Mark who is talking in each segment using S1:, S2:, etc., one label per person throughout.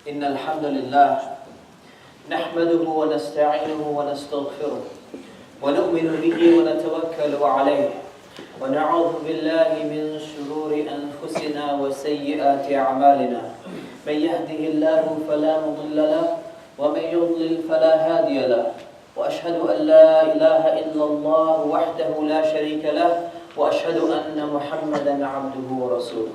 S1: إن الحمد لله نحمده ونستعينه ونستغفره ونؤمن به ونتوكل عليه ونعوذ بالله من شرور أنفسنا وسيئات أعمالنا من يهده الله فلا مضل له ومن يضلل فلا هادي له وأشهد أن لا إله إلا الله وحده لا شريك له وأشهد أن محمدا عبده ورسوله.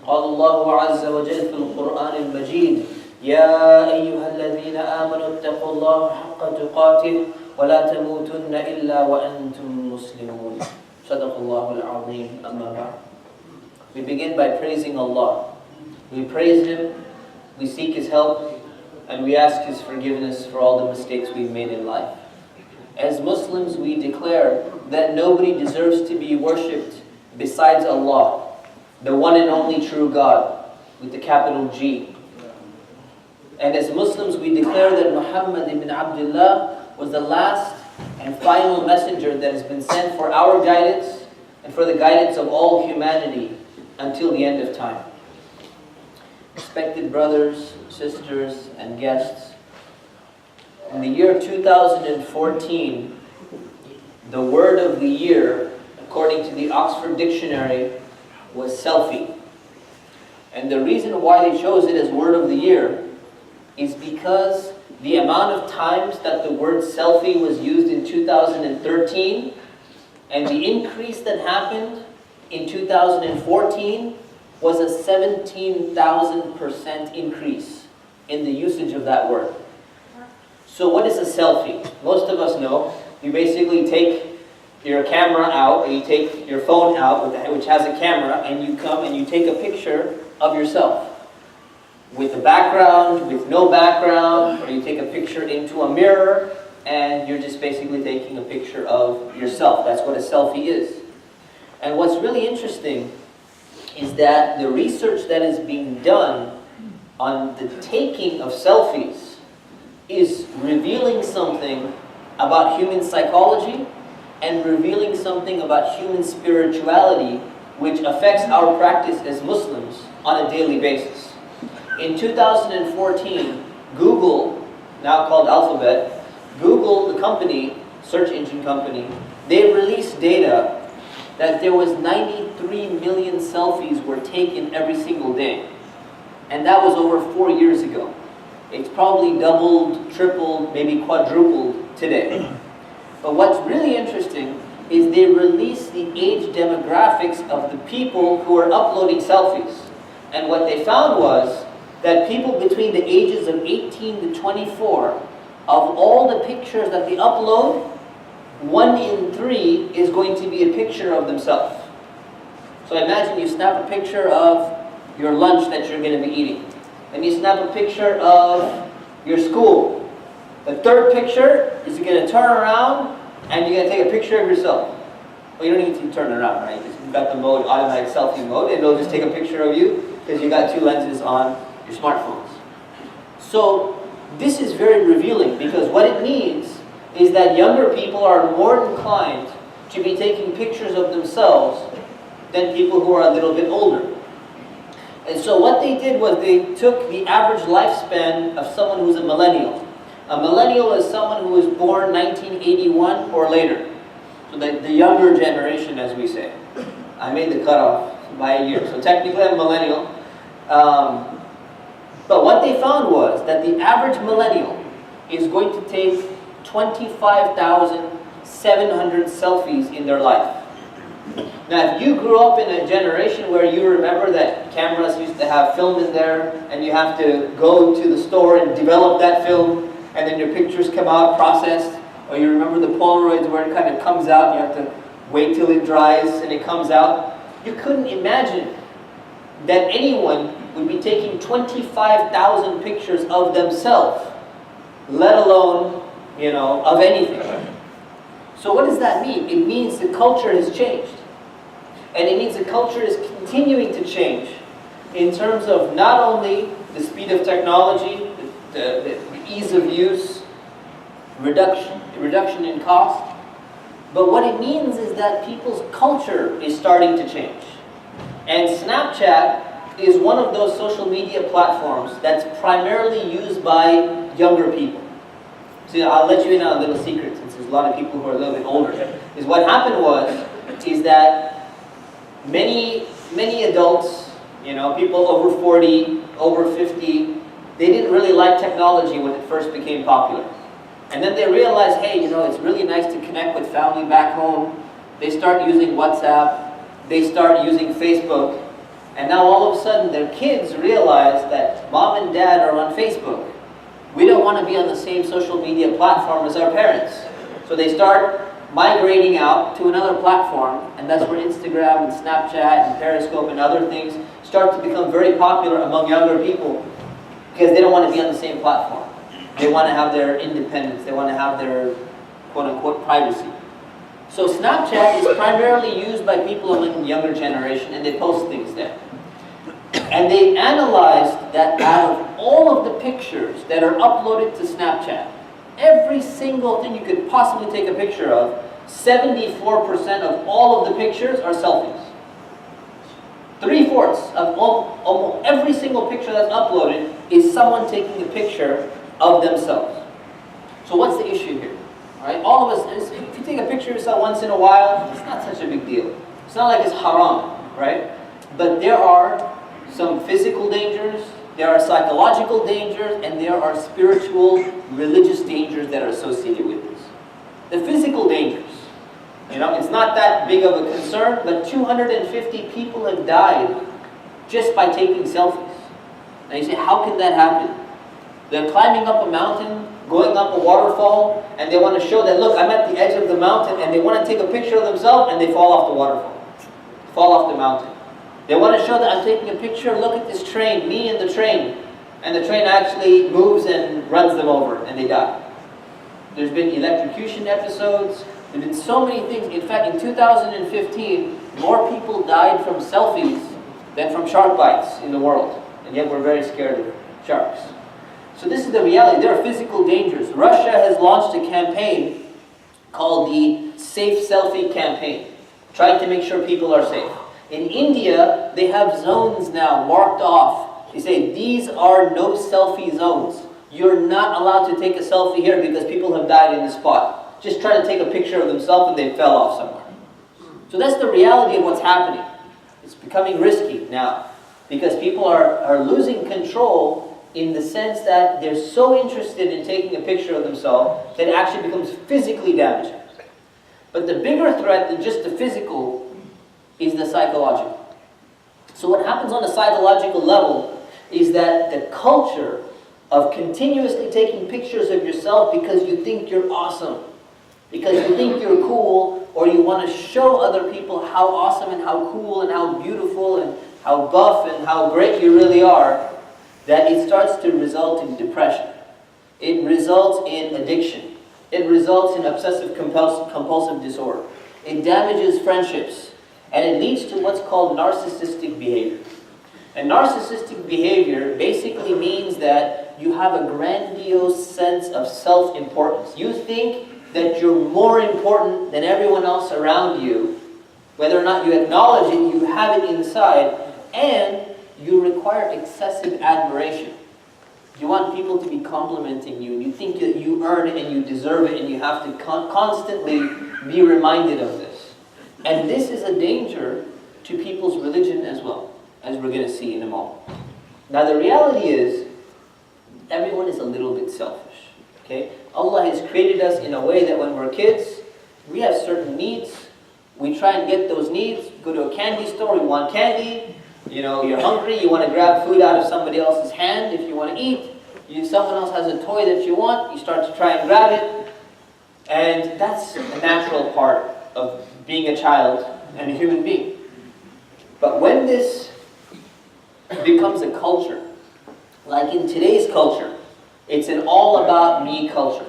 S1: قال الله عز وجل في القرآن المجيد: يا أيها الذين آمنوا اتقوا الله حق تقاته ولا تموتن إلا وأنتم مسلمون. صدق الله العظيم. أما بعد. We begin by praising Allah. We praise Him, we seek His help, and we ask His forgiveness for all the mistakes we've made in life. As Muslims, we declare that nobody deserves to be worshipped besides Allah, the one and only true God, with the capital G. And as Muslims, we declare that Muhammad ibn Abdullah was the last and final messenger that has been sent for our guidance and for the guidance of all humanity until the end of time. Respected brothers, sisters, and guests, in the year 2014, the word of the year, according to the Oxford Dictionary, was selfie. And the reason why they chose it as word of the year is because the amount of times that the word selfie was used in 2013 and the increase that happened in 2014 was a 17,000% increase in the usage of that word. So what is a selfie? Most of us know you basically take your camera out, or you take your phone out, which has a camera, and you come and you take a picture of yourself. With a background, with no background, or you take a picture into a mirror, and you're just basically taking a picture of yourself. That's what a selfie is. And what's really interesting is that the research that is being done on the taking of selfies is revealing something about human psychology and revealing something about human spirituality, which affects our practice as Muslims on a daily basis. In 2014, Google, now called Alphabet, Google, the company, search engine company, they released data that there was 93 million selfies were taken every single day. And that was over 4 years ago. It's probably doubled, tripled, maybe quadrupled today. But what's really interesting is they released the age demographics of the people who are uploading selfies. And what they found was that people between the ages of 18 to 24, of all the pictures that they upload, 1 in 3 is going to be a picture of themselves. So imagine you snap a picture of your lunch that you're going to be eating. Then you snap a picture of your school. The third picture is you're going to turn around and you're going to take a picture of yourself. Well, you don't need to turn around, right? You've got the mode, automatic selfie mode, and it'll just take a picture of you because you got 2 lenses on your smartphones. So this is very revealing because what it means is that younger people are more inclined to be taking pictures of themselves than people who are a little bit older. And so what they did was they took the average lifespan of someone who's a millennial. A millennial is someone who was born 1981 or later. So the younger generation, as we say. I made the cutoff by a year. So technically I'm a millennial. But what they found was that the average millennial is going to take 25,700 selfies in their life. Now, if you grew up in a generation where you remember that cameras used to have film in there, and you have to go to the store and develop that film, and then your pictures come out processed, or you remember the Polaroids where it kind of comes out, and you have to wait till it dries and it comes out, you couldn't imagine that anyone would be taking 25,000 pictures of themselves, let alone, of anything. So what does that mean? It means the culture has changed. And it means the culture is continuing to change in terms of not only the speed of technology, the ease of use, reduction in cost, but what it means is that people's culture is starting to change. And Snapchat is one of those social media platforms that's primarily used by younger people. So I'll let you in on a little secret, since there's a lot of people who are a little bit older. Is what happened is that many adults, people over 40, over 50, they didn't really like technology when it first became popular. And then they realized, hey, it's really nice to connect with family back home. They start using WhatsApp, they start using Facebook, and now all of a sudden their kids realize that mom and dad are on Facebook. We don't want to be on the same social media platform as our parents. So they start migrating out to another platform, and that's where Instagram and Snapchat and Periscope and other things start to become very popular among younger people, because they don't want to be on the same platform. They want to have their independence. They want to have their quote-unquote privacy. So Snapchat is primarily used by people in the younger generation, and they post things there. And they analyzed that out of all of the pictures that are uploaded to Snapchat, every single thing you could possibly take a picture of, 74% of all of the pictures are selfies. 3/4 of almost every single picture that's uploaded is someone taking a picture of themselves. So what's the issue here? All right? All of us, if you take a picture of yourself once in a while, it's not such a big deal. It's not like it's haram, right? But there are some physical dangers, there are psychological dangers, and there are spiritual, religious dangers that are associated with this. The physical dangers, it's not that big of a concern, but 250 people have died just by taking selfies. Now you say, how can that happen? They're climbing up a mountain, going up a waterfall, and they want to show that, look, I'm at the edge of the mountain, and they want to take a picture of themselves, and they fall off the waterfall, fall off the mountain. They want to show that I'm taking a picture, look at this train, me and the train, and the train actually moves and runs them over, and they die. There's been electrocution episodes, there's been so many things. In fact, in 2015, more people died from selfies than from shark bites in the world, and yet we're very scared of sharks. So this is the reality. There are physical dangers. Russia has launched a campaign called the Safe Selfie Campaign, trying to make sure people are safe. In India, they have zones now marked off. They say, these are no selfie zones. You're not allowed to take a selfie here because people have died in this spot. Just try to take a picture of themselves and they fell off somewhere. So that's the reality of what's happening. It's becoming risky now because people are losing control in the sense that they're so interested in taking a picture of themselves that it actually becomes physically damaging. But the bigger threat than just the physical is the psychological. So what happens on a psychological level is that the culture of continuously taking pictures of yourself because you think you're awesome, because you think you're cool, or you want to show other people how awesome and how cool and how beautiful and how buff and how great you really are, that it starts to result in depression. It results in addiction. It results in obsessive compulsive disorder. It damages friendships. And it leads to what's called narcissistic behavior. And narcissistic behavior basically means that you have a grandiose sense of self-importance. You think that you're more important than everyone else around you. Whether or not you acknowledge it, you have it inside, and you require excessive admiration. You want people to be complimenting you, and you think that you earn it and you deserve it, and you have to constantly be reminded of this. And this is a danger to people's religion as well, as we're going to see in a moment. Now the reality is, everyone is a little bit selfish. Okay? Allah has created us in a way that when we're kids, we have certain needs. We try and get those needs. Go to a candy store, we want candy. You're hungry, you want to grab food out of somebody else's hand if you want to eat. Someone else has a toy that you want, you start to try and grab it. And that's a natural part of being a child and a human being. But when this becomes a culture, like in today's culture, it's an all about me culture.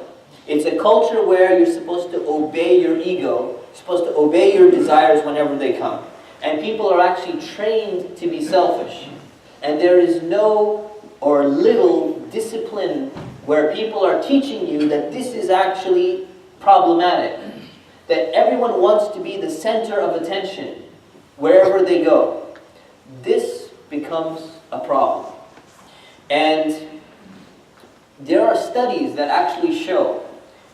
S1: It's a culture where you're supposed to obey your ego, you're supposed to obey your desires whenever they come. And people are actually trained to be selfish. And there is no or little discipline where people are teaching you that this is actually problematic. That everyone wants to be the center of attention wherever they go. This becomes becomes a problem. And there are studies that actually show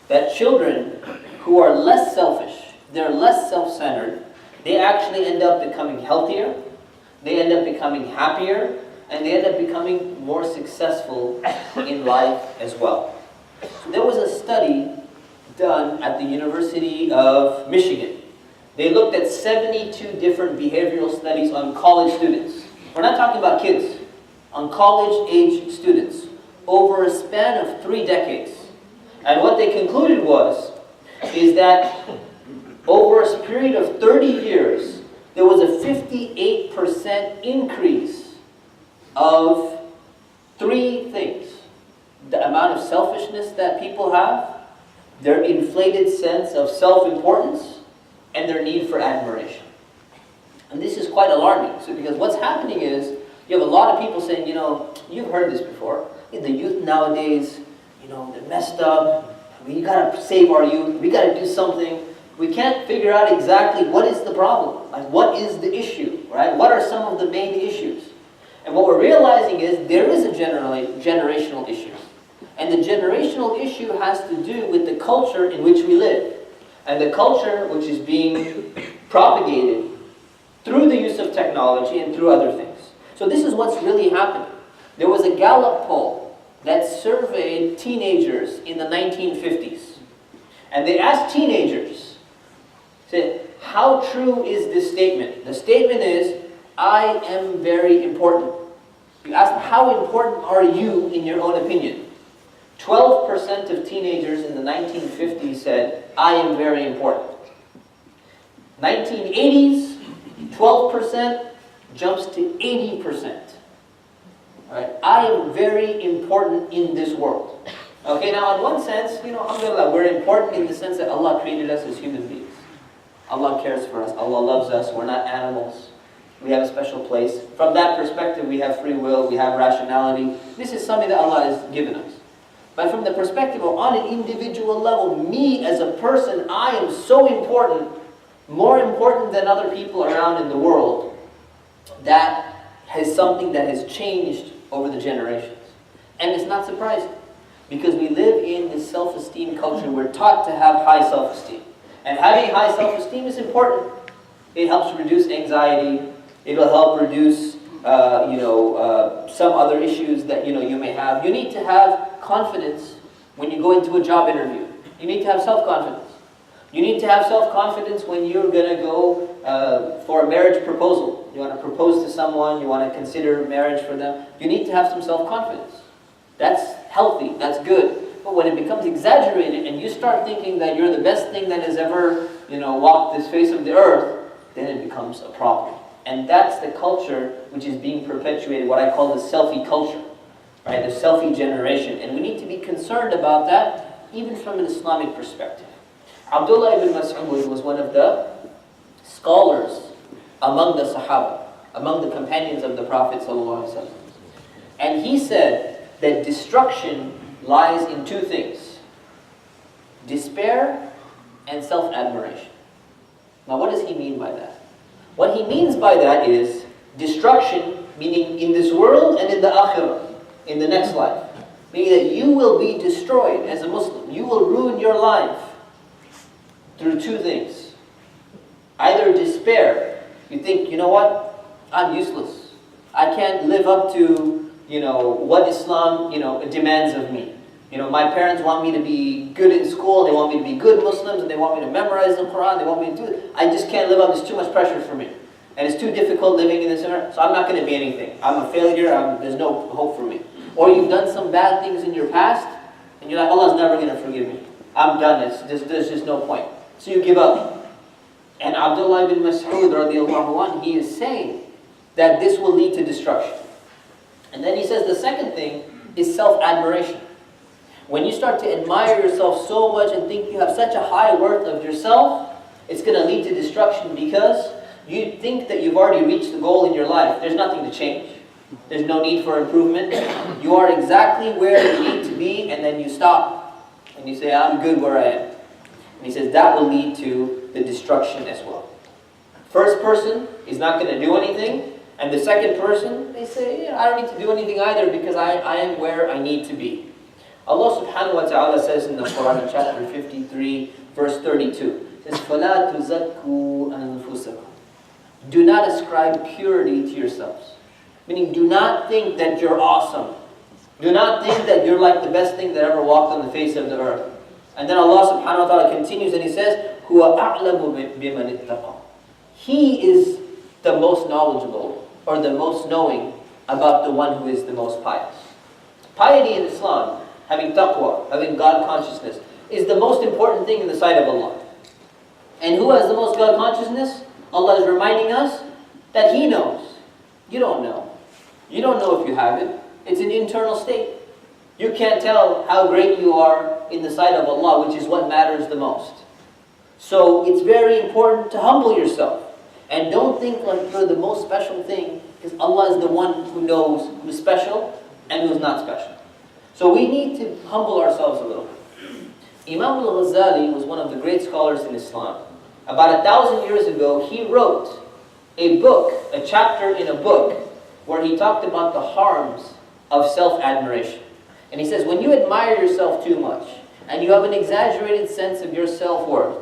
S1: that children who are less selfish, they're less self-centered, they actually end up becoming healthier, they end up becoming happier, and they end up becoming more successful in life as well. So there was a study done at the University of Michigan. They looked at 72 different behavioral studies on college students. We're not talking about kids, on college-age students, over a span of 3 decades. And what they concluded is that over a period of 30 years, there was a 58% increase of 3 things. The amount of selfishness that people have, their inflated sense of self-importance, and their need for admiration. And this is quite alarming. So because what's happening is, you have a lot of people saying, you've heard this before, the youth nowadays, they're messed up, we gotta save our youth, we gotta do something. We can't figure out exactly what is the problem, like what is the issue, right? What are some of the main issues? And what we're realizing is there is a generational issue. And the generational issue has to do with the culture in which we live. And the culture which is being propagated through the use of technology and through other things. So this is what's really happening. There was a Gallup poll that surveyed teenagers in the 1950s. And they asked teenagers, said, how true is this statement? The statement is, I am very important. You asked, how important are you in your own opinion? 12% of teenagers in the 1950s said, I am very important. 1980s, 12% jumps to 80%. All right? I am very important in this world. Okay, now in one sense, alhamdulillah, we're important in the sense that Allah created us as human beings. Allah cares for us. Allah loves us. We're not animals. We have a special place. From that perspective, we have free will. We have rationality. This is something that Allah has given us. But from the perspective of on an individual level, me as a person, I am so important, more important than other people around in the world. That is something that has changed over the generations. And it's not surprising. Because we live in this self-esteem culture. We're taught to have high self-esteem. And having high self-esteem is important. It helps reduce anxiety. It'll help reduce, some other issues that you may have. You need to have confidence when you go into a job interview. You need to have self-confidence. You need to have self-confidence when you're going to go for a marriage proposal. You want to propose to someone. You want to consider marriage for them. You need to have some self-confidence. That's healthy. That's good. But when it becomes exaggerated and you start thinking that you're the best thing that has ever, walked this face of the earth, then it becomes a problem. And that's the culture which is being perpetuated, what I call the selfie culture, right? The selfie generation. And we need to be concerned about that, even from an Islamic perspective. Abdullah ibn Mas'ud was one of the scholars among the Sahaba, among the companions of the Prophet ﷺ. And he said that destruction lies in 2 things: despair and self-admiration. Now what does he mean by that? What he means by that is destruction, meaning in this world and in the akhirah, in the next life. Meaning that you will be destroyed as a Muslim. You will ruin your life through 2 things. Either despair. You think, what? I'm useless. I can't live up to, what Islam, demands of me. My parents want me to be good in school, they want me to be good Muslims, and they want me to memorize the Quran, they want me to do it. I just can't live up, there's too much pressure for me. And it's too difficult living in this environment, so I'm not going to be anything. I'm a failure, there's no hope for me. Or you've done some bad things in your past, and you're like, Allah's never going to forgive me. I'm done, there's just no point. So you give up. And Abdullah ibn Mas'ud, radiallahu anh, he is saying that this will lead to destruction. And then he says the second thing is self-admiration. When you start to admire yourself so much and think you have such a high worth of yourself, it's going to lead to destruction because you think that you've already reached the goal in your life. There's nothing to change. There's no need for improvement. You are exactly where you need to be, and then you stop. And you say, I'm good where I am. And he says that will lead to the destruction as well. First person is not going to do anything, And the second person, they say, I don't need to do anything either because I am where I need to be. Allah subhanahu wa ta'ala says in the Quran in chapter 53, verse 32, it says, فَلَا تُزَكُّوا أَنفُسَكُمْ. Do not ascribe purity to yourselves. Meaning, do not think that you're awesome. Do not think that you're like the best thing that ever walked on the face of the earth. And then Allah subhanahu wa ta'ala continues and He says, هُوَ أَعْلَمُ بِمَنِ اتَّقَى. He is the most knowledgeable or the most knowing about the one who is the most pious. Piety in Islam, having taqwa, having God consciousness, is the most important thing in the sight of Allah. And who has the most God consciousness? Allah is reminding us that He knows. You don't know. You don't know if you have it. It's an internal state. You can't tell how great you are in the sight of Allah, which is what matters the most. So it's very important to humble yourself. And don't think like you're the most special thing, because Allah is the one who knows who's special and who's not special. So we need to humble ourselves a little bit. Imam Al-Gazali was one of the great scholars in Islam. About 1,000 years ago, he wrote a book, a chapter in a book, where he talked about the harms of self-admiration. And he says, when you admire yourself too much, and you have an exaggerated sense of your self-worth,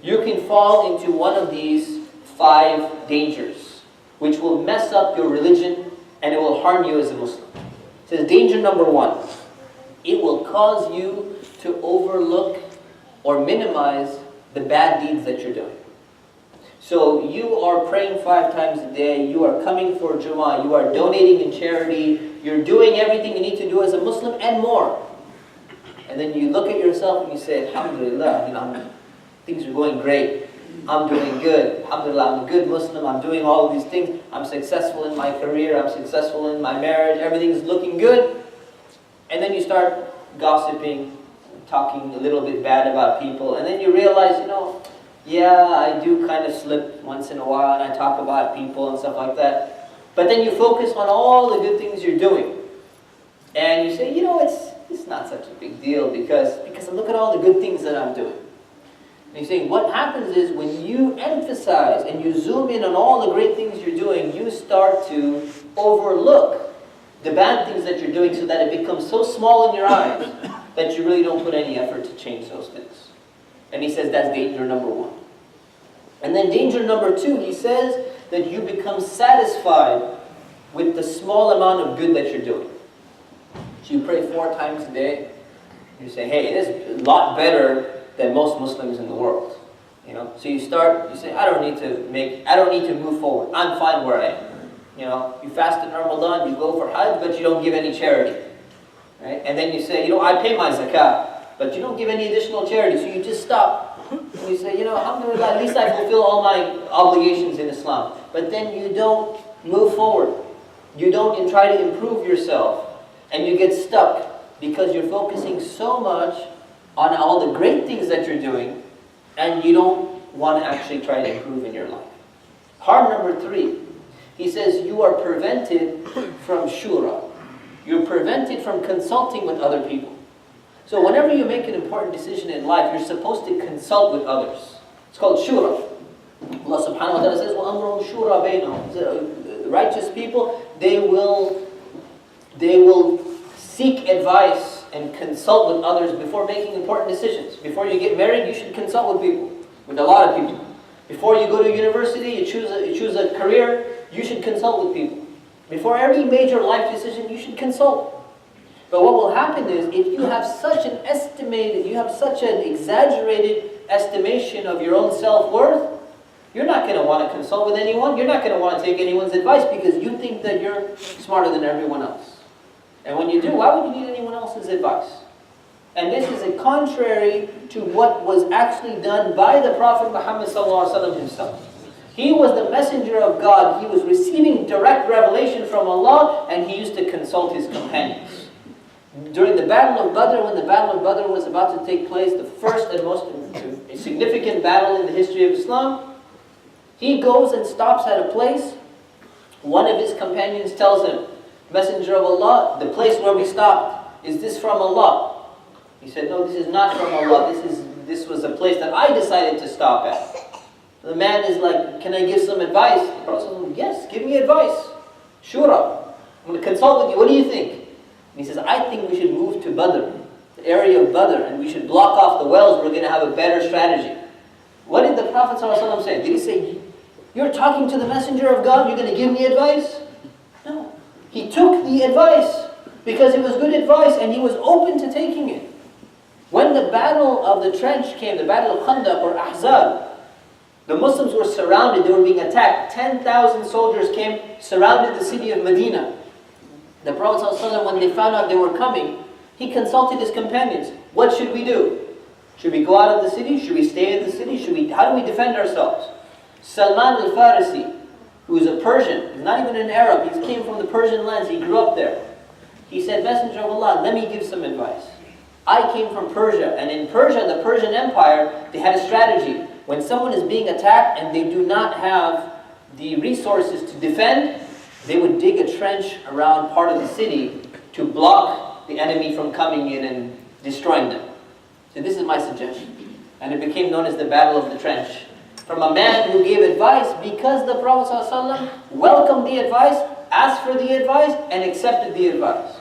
S1: you can fall into one of these 5 dangers, which will mess up your religion, and it will harm you as a Muslim. It says, danger number 1, it will cause you to overlook or minimize the bad deeds that you're doing. So you are praying 5 times a day, you are coming for Jumu'ah, you are donating in charity, you're doing everything you need to do as a Muslim and more. And then you look at yourself and you say, Alhamdulillah, things are going great. I'm doing good. Alhamdulillah, I'm a good Muslim, I'm doing all of these things. I'm successful in my career, I'm successful in my marriage, everything's looking good. And then you start gossiping, talking a little bit bad about people, and then you realize, yeah, I do kind of slip once in a while and I talk about people and stuff like that. But then you focus on all the good things you're doing. And you say, it's not such a big deal because look at all the good things that I'm doing. And you're saying, what happens is when you emphasize and you zoom in on all the great things you're doing, you start to overlook the bad things that you're doing so that it becomes so small in your eyes that you really don't put any effort to change those things. And he says that's danger number 1. And then danger number 2, he says that you become satisfied with the small amount of good that you're doing. So you pray 4 times a day. You say, hey, it is a lot better than most Muslims in the world. So you say, I don't need to move forward. I'm fine where I am. You fast in Ramadan, you go for Hajj, but you don't give any charity. Right? And then you say, I pay my zakah, but you don't give any additional charity, so you just stop. And you say, alhamdulillah, at least I fulfill all my obligations in Islam. But then you don't move forward. You don't try to improve yourself. And you get stuck because you're focusing so much on all the great things that you're doing, and you don't want to actually try to improve in your life. Harm number 3, he says you are prevented from shura. You're prevented from consulting with other people. So whenever you make an important decision in life, you're supposed to consult with others. It's called shura. Allah subhanahu wa ta'ala says, وَأَمْرُهُمْ شُورَى بَيْنَهُمْ. The righteous people, they will seek advice and consult with others before making important decisions. Before you get married, you should consult with people, with a lot of people. Before you go to university, you choose a career, you should consult with people. Before every major life decision, you should consult. But what will happen is, if you have such an exaggerated estimation of your own self-worth, you're not going to want to consult with anyone. You're not going to want to take anyone's advice because you think that you're smarter than everyone else. And when you do, why would you need anyone else's advice? And this is a contrary to what was actually done by the Prophet Muhammad ﷺ himself. He was the messenger of God. He was receiving direct revelation from Allah, and he used to consult his companions. During the Battle of Badr, when the Battle of Badr was about to take place, the first and most significant battle in the history of Islam, he goes and stops at a place. One of his companions tells him, Messenger of Allah, the place where we stopped, is this from Allah? He said, no, this is not from Allah. This was a place that I decided to stop at. The man is like, can I give some advice? The Prophet said, yes, give me advice. Shura. I'm going to consult with you. What do you think? And he says, I think we should move to Badr, the area of Badr, and we should block off the wells. We're going to have a better strategy. What did the Prophet ﷺ say? Did he say, you're talking to the Messenger of God, you're going to give me advice? No. He took the advice because it was good advice and he was open to taking it. When the battle of the trench came, the battle of Khandaq or Ahzab, the Muslims were surrounded, they were being attacked. 10,000 soldiers came, surrounded the city of Medina. The Prophet ﷺ, when they found out they were coming, he consulted his companions. What should we do? Should we go out of the city? Should we stay in the city? How do we defend ourselves? Salman al-Farisi, who is a Persian, he's not even an Arab, he came from the Persian lands, he grew up there. He said, Messenger of Allah, let me give some advice. I came from Persia, and in Persia, the Persian Empire, they had a strategy. When someone is being attacked and they do not have the resources to defend, they would dig a trench around part of the city to block the enemy from coming in and destroying them. So this is my suggestion. And it became known as the Battle of the Trench. From a man who gave advice because the Prophet ﷺ welcomed the advice, asked for the advice, and accepted the advice.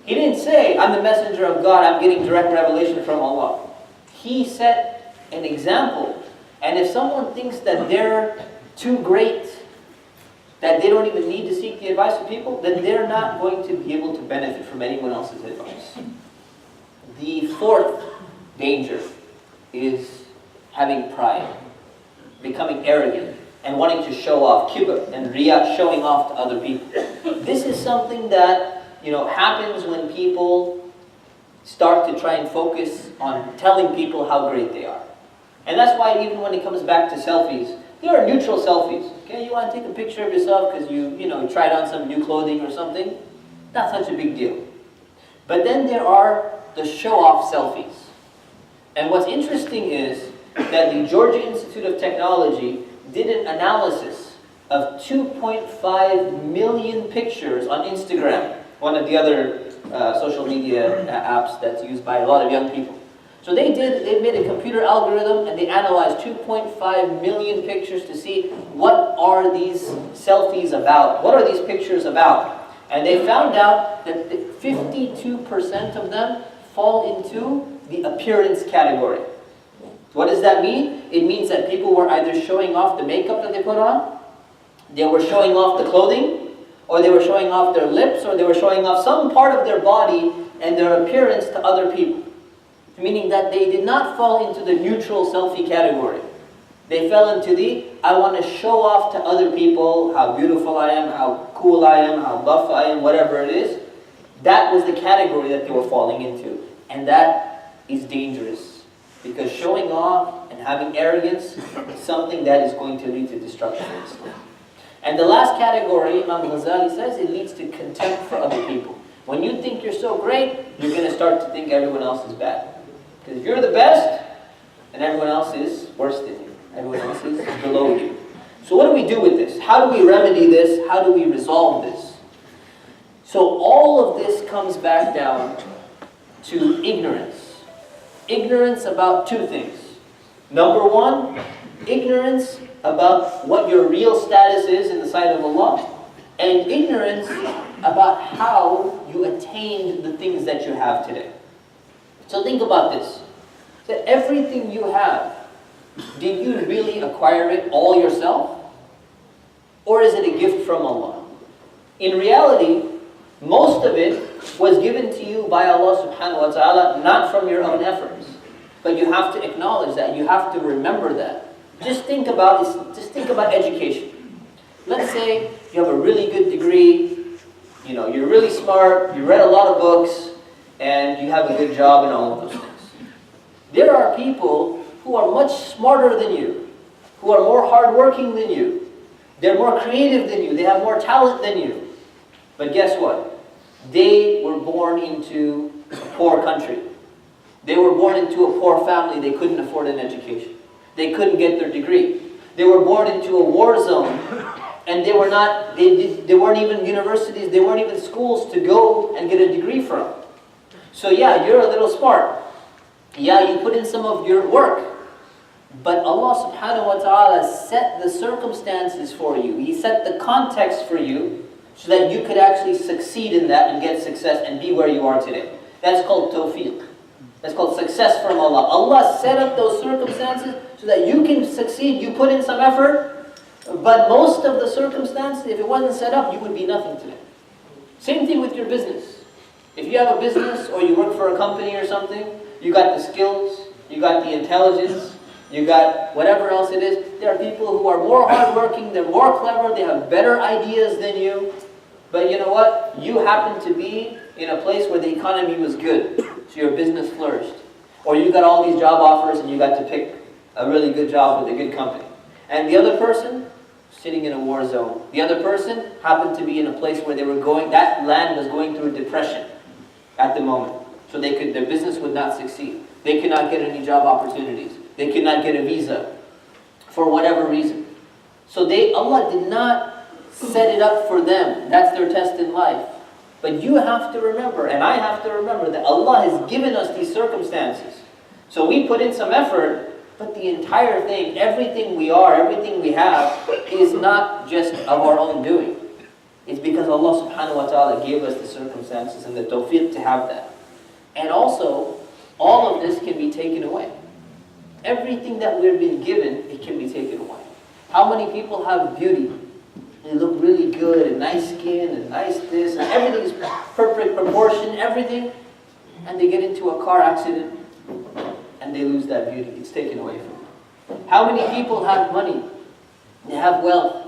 S1: He didn't say, I'm the messenger of God, I'm getting direct revelation from Allah. He set an example. And if someone thinks that they're too great, that they don't even need to seek the advice of people, then they're not going to be able to benefit from anyone else's advice. The fourth danger is having pride, becoming arrogant, and wanting to show off, kibr and riyah, showing off to other people. This is something that happens when people start to try and focus on telling people how great they are. And that's why even when it comes back to selfies, there are neutral selfies. Okay, you want to take a picture of yourself because you tried on some new clothing or something. Not such a big deal. But then there are the show-off selfies. And what's interesting is that the Georgia Institute of Technology did an analysis of 2.5 million pictures on Instagram, one of the other social media apps that's used by a lot of young people. So they made a computer algorithm and they analyzed 2.5 million pictures to see what are these selfies about, what are these pictures about. And they found out that 52% of them fall into the appearance category. What does that mean? It means that people were either showing off the makeup that they put on, they were showing off the clothing, or they were showing off their lips, or they were showing off some part of their body and their appearance to other people. Meaning that they did not fall into the neutral selfie category. They fell into the, I want to show off to other people how beautiful I am, how cool I am, how buff I am, whatever it is. That was the category that they were falling into. And that is dangerous. Because showing off and having arrogance is something that is going to lead to destruction in Islam. And the last category, Imam Al-Gazali says, it leads to contempt for other people. When you think you're so great, you're going to start to think everyone else is bad. Because if you're the best, and everyone else is worse than you. Everyone else is below you. So what do we do with this? How do we remedy this? How do we resolve this? So all of this comes back down to ignorance. Ignorance about two things. Number one, ignorance about what your real status is in the sight of Allah, and ignorance about how you attained the things that you have today. So think about this. That everything you have, did you really acquire it all yourself? Or is it a gift from Allah? In reality, most of it was given to you by Allah subhanahu wa ta'ala, not from your own efforts. But you have to acknowledge that, you have to remember that. Just think about education. Let's say you have a really good degree, you're really smart, you read a lot of books, and you have a good job and all of those things. There are people who are much smarter than you, who are more hardworking than you. They're more creative than you. They have more talent than you. But guess what? They were born into a poor country. They were born into a poor family. They couldn't afford an education. They couldn't get their degree. They were born into a war zone. And they weren't even universities, they weren't even schools to go and get a degree from. So yeah, you're a little smart. Yeah, you put in some of your work. But Allah subhanahu wa ta'ala set the circumstances for you. He set the context for you so that you could actually succeed in that and get success and be where you are today. That's called tawfiq. That's called success from Allah. Allah set up those circumstances so that you can succeed. You put in some effort, but most of the circumstances, if it wasn't set up, you would be nothing today. Same thing with your business. If you have a business or you work for a company or something, you got the skills, you got the intelligence, you got whatever else it is. There are people who are more hardworking, they're more clever, they have better ideas than you. But you know what? You happen to be in a place where the economy was good, so your business flourished. Or you got all these job offers and you got to pick a really good job with a good company. And the other person, sitting in a war zone. The other person happened to be in a place where that land was going through a depression at the moment. So their business would not succeed. They could not get any job opportunities. They could not get a visa for whatever reason. So Allah did not set it up for them. That's their test in life. But you have to remember, and I have to remember, that Allah has given us these circumstances. So we put in some effort, but the entire thing, everything we are, everything we have, is not just of our own doing. It's because Allah subhanahu wa ta'ala gave us the circumstances and the tawfiq to have that. And also, all of this can be taken away. Everything that we've been given, it can be taken away. How many people have beauty? They look really good, and nice skin, and nice this, and everything is perfect proportion, everything. And they get into a car accident, and they lose that beauty. It's taken away from them. How many people have money? They have wealth.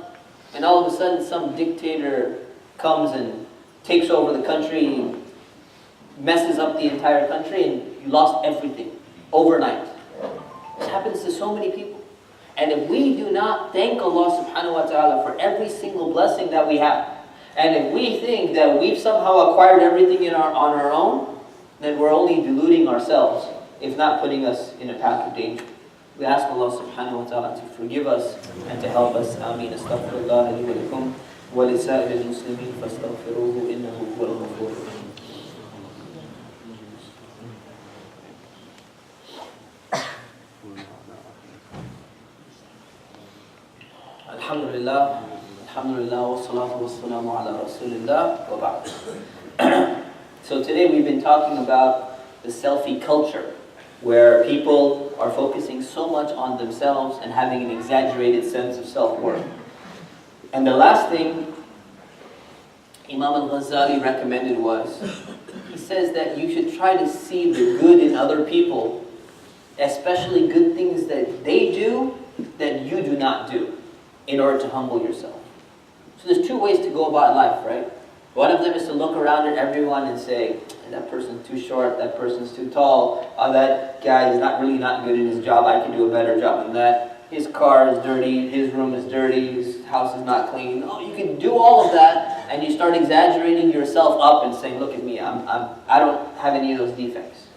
S1: And all of a sudden, some dictator comes and takes over the country, messes up the entire country, and you lost everything overnight. This happens to so many people. And if we do not thank Allah subhanahu wa ta'ala for every single blessing that we have, and if we think that we've somehow acquired everything on our own, then we're only deluding ourselves, if not putting us in a path of danger. We ask Allah subhanahu wa ta'ala to forgive us and to help us. Ameen. Astaghfirullah li wa lakum wa li sa'iril muslimin fastaghfiruhu innahu huwal ghafurur rahim. Alhamdulillah, wa salatu wa salamu ala rasulillah wa ba'd. So today we've been talking about the selfie culture, where people are focusing so much on themselves and having an exaggerated sense of self-worth. And the last thing Imam Al-Gazali recommended was, he says that you should try to see the good in other people, especially good things that they do that you do not do, in order to humble yourself. So there's two ways to go about life, right? One of them is to look around at everyone and say, that person's too short, that person's too tall, that guy is not good in his job, I can do a better job than that. His car is dirty, his room is dirty, his house is not clean. Oh, you can do all of that, and you start exaggerating yourself up and saying, look at me, I don't have any of those defects.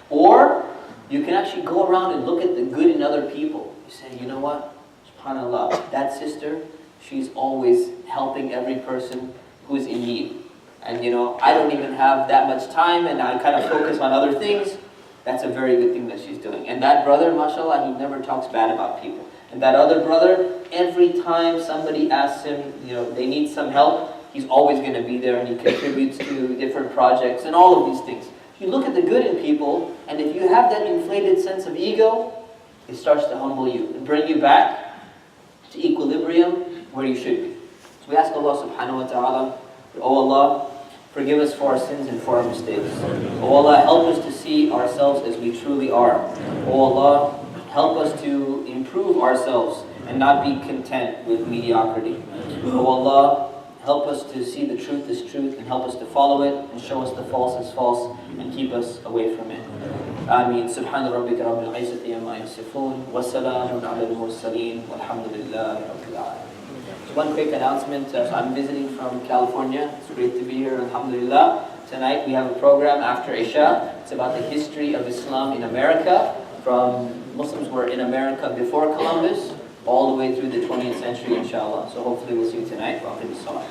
S1: Or, you can actually go around and look at the good in other people. You say, you know what? SubhanAllah, that sister, she's always helping every person who's in need. And I don't even have that much time, and I kind of focus on other things. That's a very good thing that she's doing. And that brother, mashallah, he never talks bad about people. And that other brother, every time somebody asks him, they need some help, he's always going to be there, and he contributes to different projects and all of these things. You look at the good in people, and if you have that inflated sense of ego, it starts to humble you and bring you back to equilibrium where you should be. So we ask Allah subhanahu wa ta'ala, oh Allah, forgive us for our sins and for our mistakes. Oh Allah, help us to see ourselves as we truly are. Oh Allah, help us to improve ourselves and not be content with mediocrity. Oh Allah, help us to see the truth as truth and help us to follow it and show us the false as false and keep us away from it. Ameen. Subhana rabbika rabbil izzati amma yasifun wa salamun ala al-mursaleen walhamdulillahi rabbil alamin. One quick announcement. So I'm visiting from California. It's great to be here, alhamdulillah. Tonight we have a program after Isha. It's about the history of Islam in America, from Muslims who were in America before Columbus all the way through the 20th century, inshallah. So hopefully we'll see you tonight. Wa aqimus salat.